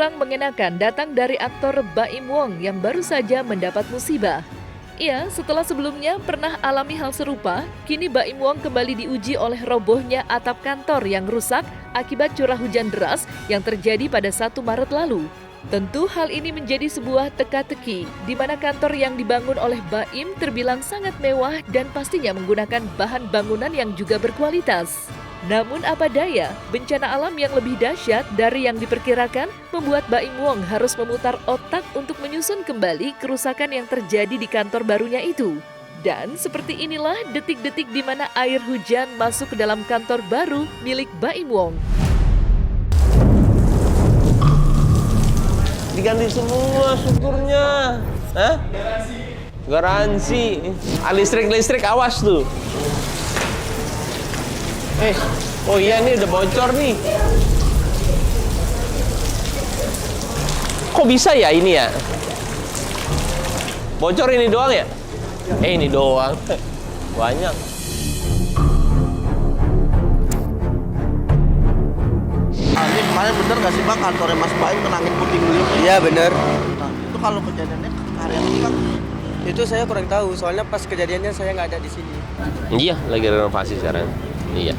kurang mengenakan datang dari aktor Baim Wong yang baru saja mendapat musibah. Ia setelah sebelumnya pernah alami hal serupa, kini Baim Wong kembali diuji oleh robohnya atap kantor yang rusak akibat curah hujan deras yang terjadi pada 1 Maret lalu. Tentu hal ini menjadi sebuah teka-teki, di mana kantor yang dibangun oleh Baim terbilang sangat mewah dan pastinya menggunakan bahan bangunan yang juga berkualitas. Namun apa daya, bencana alam yang lebih dahsyat dari yang diperkirakan membuat Baim Wong harus memutar otak untuk menyusun kembali kerusakan yang terjadi di kantor barunya itu. Dan seperti inilah detik-detik di mana air hujan masuk ke dalam kantor baru milik Baim Wong. Diganti semua syukurnya. Hah? Garansi. Listrik awas tuh. Oh iya ini udah bocor nih. Kok bisa ya ini ya? Bocor ini doang ya? Ini doang. Banyak. Ini kemarin bener gak sih Bang kantornya Mas Baim kena angin puting beliung? Iya bener. Nah, itu kalau kejadiannya karyawan itu Bang? Itu saya kurang tahu, soalnya pas kejadiannya saya nggak ada di sini. Iya, lagi renovasi sekarang. Iya.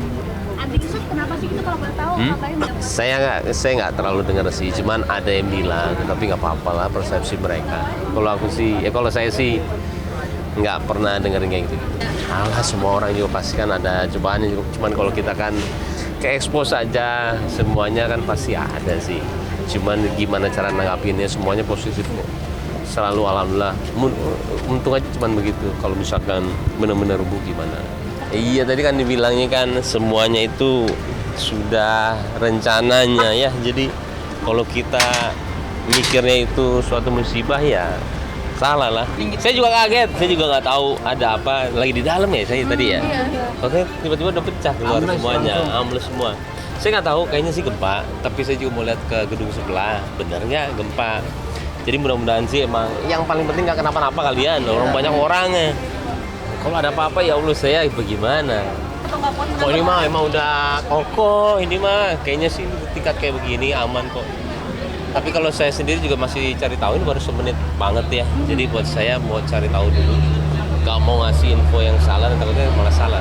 Adiknya kenapa sih itu kalau boleh tahu ngapain? Saya nggak terlalu dengar sih, cuman ada yang bilang, tapi nggak apa-apa lah persepsi mereka. Kalau saya sih nggak pernah dengerin kayak gitu. Alah, semua orang juga pasti kan ada cobaannya, cuman kalau kita kan ke expose aja, semuanya kan pasti ada sih. Cuman gimana cara nanggapinnya, semuanya positif kok. Selalu alhamdulillah, untung aja cuman begitu. Kalau misalkan benar-benar rubuh gimana? Iya tadi kan dibilangnya kan semuanya itu sudah rencananya ya. Jadi kalau kita mikirnya itu suatu musibah ya salah lah. Saya juga kaget, saya juga nggak tahu ada apa lagi di dalam ya saya tadi ya. Oke tiba-tiba udah pecah keluar semuanya, ambles semua. Saya nggak tahu, kayaknya sih gempa. Tapi saya juga mau lihat ke gedung sebelah, benar nggak gempa. Jadi mudah-mudahan sih emang yang paling penting nggak kenapa-napa kalian. Orang banyak orangnya. Kalau ada apa-apa ya Allah saya bagaimana? Kok ini mah emang udah kokoh, ini mah kayaknya sih tingkat kayak begini aman kok. Tapi kalau saya sendiri juga masih cari tahu, ini baru semenit banget ya. Jadi buat saya mau cari tahu dulu. Gak mau ngasih info yang salah, takutnya malah salah.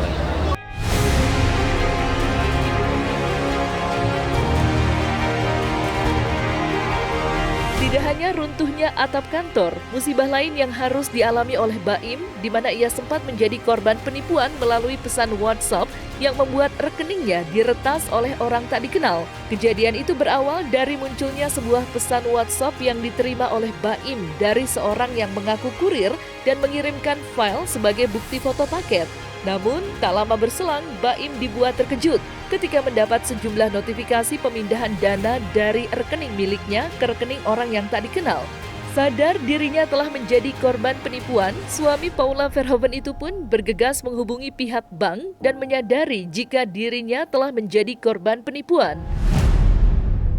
Tidak hanya runtuhnya atap kantor, musibah lain yang harus dialami oleh Baim, di mana ia sempat menjadi korban penipuan melalui pesan WhatsApp yang membuat rekeningnya diretas oleh orang tak dikenal. Kejadian itu berawal dari munculnya sebuah pesan WhatsApp yang diterima oleh Baim dari seorang yang mengaku kurir dan mengirimkan file sebagai bukti foto paket. Namun, tak lama berselang, Baim dibuat terkejut ketika mendapat sejumlah notifikasi pemindahan dana dari rekening miliknya ke rekening orang yang tak dikenal. Sadar dirinya telah menjadi korban penipuan, suami Paula Verhoeven itu pun bergegas menghubungi pihak bank dan menyadari jika dirinya telah menjadi korban penipuan.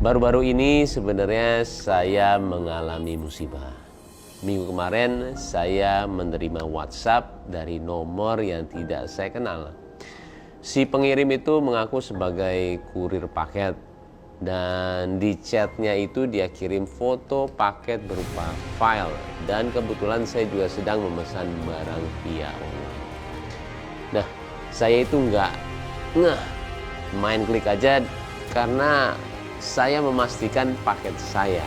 Baru-baru ini sebenarnya saya mengalami musibah. Minggu kemarin saya menerima WhatsApp dari nomor yang tidak saya kenal. Si pengirim itu mengaku sebagai kurir paket dan di chatnya itu dia kirim foto paket berupa file dan kebetulan saya juga sedang memesan barang via online. Nah, saya itu nggak main klik aja karena saya memastikan paket saya.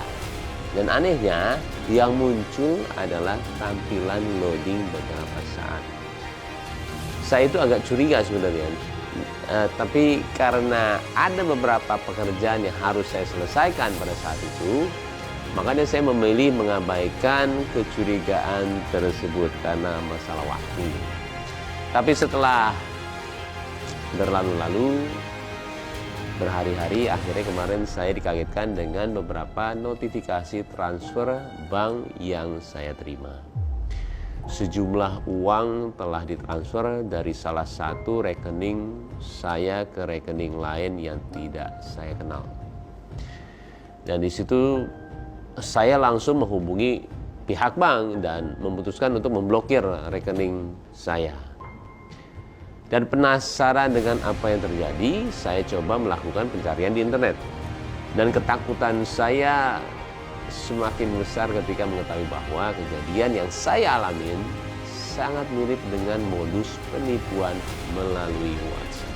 Dan anehnya, yang muncul adalah tampilan loading beberapa saat. Saya itu agak curiga sebenarnya, tapi karena ada beberapa pekerjaan yang harus saya selesaikan pada saat itu, makanya saya memilih mengabaikan kecurigaan tersebut karena masalah waktu. Tapi setelah berlalu-lalu, berhari-hari, akhirnya kemarin saya dikagetkan dengan beberapa notifikasi transfer bank yang saya terima. Sejumlah uang telah ditransfer dari salah satu rekening saya ke rekening lain yang tidak saya kenal. Dan di situ saya langsung menghubungi pihak bank dan memutuskan untuk memblokir rekening saya. Dan penasaran dengan apa yang terjadi, saya coba melakukan pencarian di internet. Dan ketakutan saya semakin besar ketika mengetahui bahwa kejadian yang saya alamin sangat mirip dengan modus penipuan melalui WhatsApp.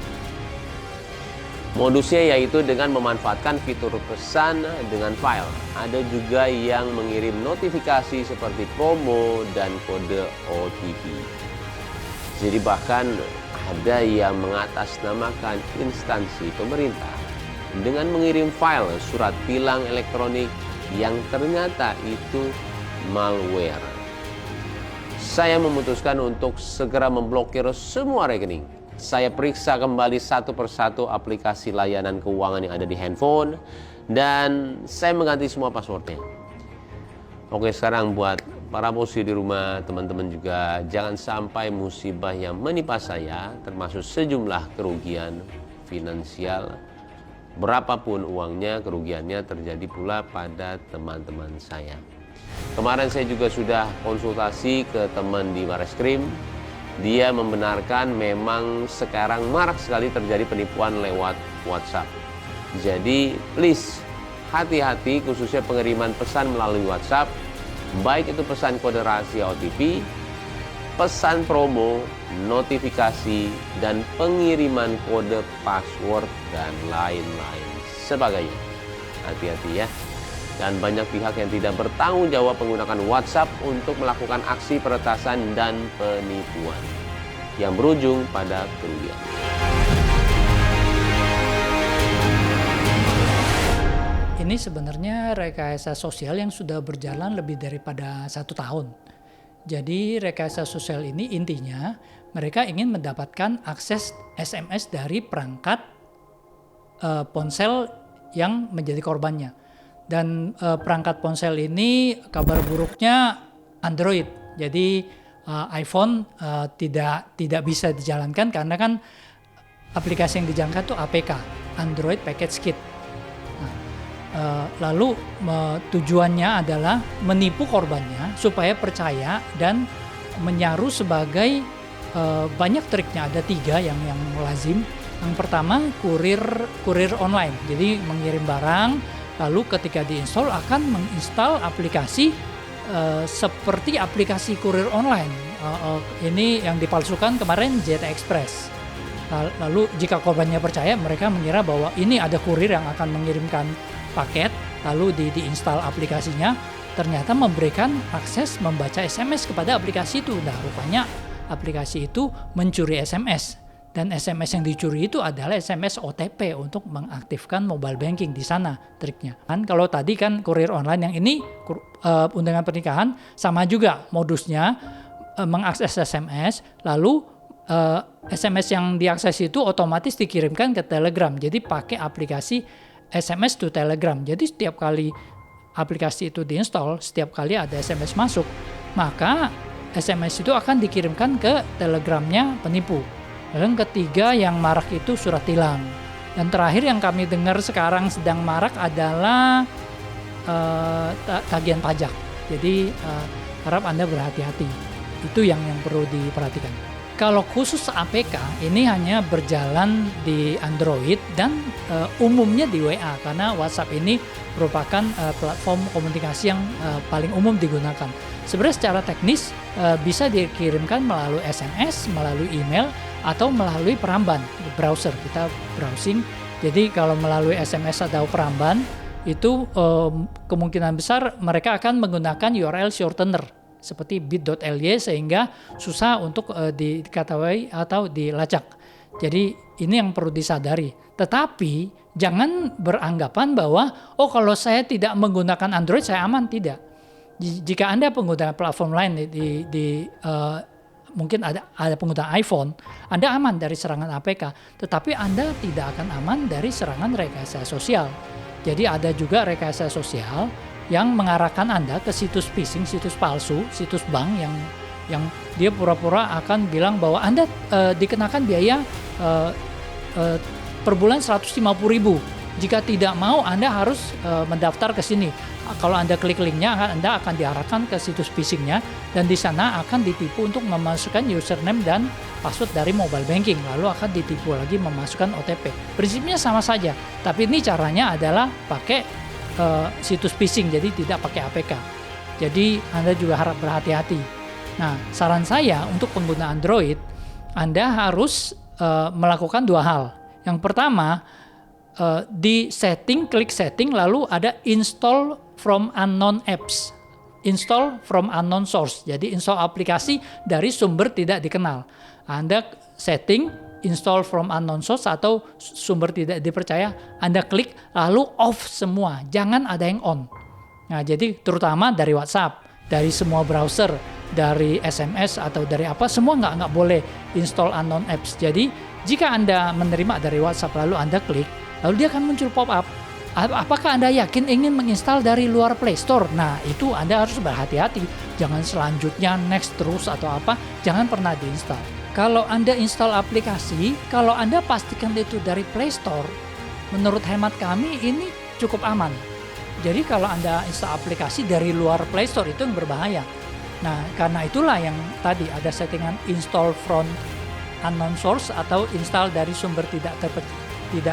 Modusnya yaitu dengan memanfaatkan fitur pesan dengan file. Ada juga yang mengirim notifikasi seperti promo dan kode OTP. Jadi bahkan ada yang mengatasnamakan instansi pemerintah dengan mengirim file surat tilang elektronik yang ternyata itu malware. Saya memutuskan untuk segera memblokir semua rekening. Saya periksa kembali satu persatu aplikasi layanan keuangan yang ada di handphone dan saya mengganti semua passwordnya. Oke, sekarang buat para bossi di rumah, teman-teman juga, jangan sampai musibah yang menimpa saya, termasuk sejumlah kerugian finansial, berapapun uangnya, kerugiannya terjadi pula pada teman-teman saya. Kemarin saya juga sudah konsultasi ke teman di Bareskrim. Dia membenarkan memang sekarang marak sekali terjadi penipuan lewat WhatsApp. Jadi please hati-hati, khususnya pengiriman pesan melalui WhatsApp, baik itu pesan kode rahasia OTP, pesan promo, notifikasi, dan pengiriman kode password dan lain-lain sebagainya. Hati-hati ya. Dan banyak pihak yang tidak bertanggung jawab menggunakan WhatsApp untuk melakukan aksi peretasan dan penipuan yang berujung pada kerugian. Ini sebenarnya rekayasa sosial yang sudah berjalan lebih daripada 1 tahun. Jadi rekayasa sosial ini intinya mereka ingin mendapatkan akses SMS dari perangkat ponsel yang menjadi korbannya. Dan perangkat ponsel ini kabar buruknya Android. Jadi iPhone tidak bisa dijalankan karena kan aplikasi yang dijalankan itu APK, Android Package Kit. Lalu tujuannya adalah menipu korbannya supaya percaya dan menyaru sebagai banyak triknya. Ada 3 yang lazim. Yang pertama kurir online, jadi mengirim barang. Lalu ketika diinstal akan menginstal aplikasi seperti aplikasi kurir online. Ini yang dipalsukan kemarin Jet Express. Lalu jika korbannya percaya, mereka mengira bahwa ini ada kurir yang akan mengirimkan paket, lalu diinstal aplikasinya, ternyata memberikan akses membaca SMS kepada aplikasi itu. Nah, rupanya aplikasi itu mencuri SMS. Dan SMS yang dicuri itu adalah SMS OTP untuk mengaktifkan mobile banking di sana triknya. Kan kalau tadi kan kurir online, yang ini undangan pernikahan sama juga modusnya, mengakses SMS, lalu SMS yang diakses itu otomatis dikirimkan ke Telegram. Jadi pakai aplikasi SMS to Telegram. Jadi setiap kali aplikasi itu diinstal, setiap kali ada SMS masuk, maka SMS itu akan dikirimkan ke Telegramnya penipu. Lalu yang ketiga yang marak itu surat tilang. Dan terakhir yang kami dengar sekarang sedang marak adalah tagihan pajak. Jadi harap Anda berhati-hati. Itu yang perlu diperhatikan. Kalau khusus APK ini hanya berjalan di Android dan umumnya di WA, karena WhatsApp ini merupakan platform komunikasi yang paling umum digunakan. Sebenarnya secara teknis bisa dikirimkan melalui SMS, melalui email, atau melalui peramban browser. Kita browsing. Jadi kalau melalui SMS atau peramban itu kemungkinan besar mereka akan menggunakan URL shortener seperti bit.ly sehingga susah untuk diketahui atau dilacak. Jadi ini yang perlu disadari. Tetapi jangan beranggapan bahwa kalau saya tidak menggunakan Android saya aman. Tidak. Jika Anda pengguna platform lain mungkin ada pengguna iPhone, Anda aman dari serangan APK, tetapi Anda tidak akan aman dari serangan rekayasa sosial. Jadi ada juga rekayasa sosial yang mengarahkan Anda ke situs phishing, situs palsu, situs bank yang dia pura-pura akan bilang bahwa Anda dikenakan biaya per bulan 150.000. Jika tidak mau, Anda harus mendaftar ke sini. Kalau Anda klik linknya, Anda akan diarahkan ke situs phishingnya, dan di sana akan ditipu untuk memasukkan username dan password dari mobile banking, lalu akan ditipu lagi memasukkan OTP. Prinsipnya sama saja, tapi ini caranya adalah pakai situs phishing, jadi tidak pakai APK. Jadi Anda juga harap berhati-hati. Nah, saran saya untuk pengguna Android, Anda harus melakukan 2 hal. Yang pertama, di setting, klik setting, lalu ada install from unknown apps, install from unknown source. Jadi install aplikasi dari sumber tidak dikenal. Anda setting install from unknown source atau sumber tidak dipercaya, Anda klik lalu off semua, jangan ada yang on. Nah, jadi terutama dari WhatsApp, dari semua browser, dari SMS atau dari apa, semua nggak boleh install unknown apps. Jadi jika Anda menerima dari WhatsApp lalu Anda klik, lalu dia akan muncul pop-up. Apakah Anda yakin ingin menginstal dari luar Play Store? Nah, itu Anda harus berhati-hati. Jangan selanjutnya next terus atau apa, jangan pernah diinstal. Kalau Anda install aplikasi, kalau Anda pastikan itu dari Play Store, menurut hemat kami ini cukup aman. Jadi kalau Anda install aplikasi dari luar Play Store itu yang berbahaya. Nah, karena itulah yang tadi ada settingan install from unknown source atau install dari sumber tidak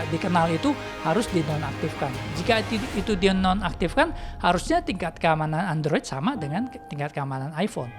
dikenal, itu harus dinonaktifkan. Jika itu dinonaktifkan, harusnya tingkat keamanan Android sama dengan tingkat keamanan iPhone.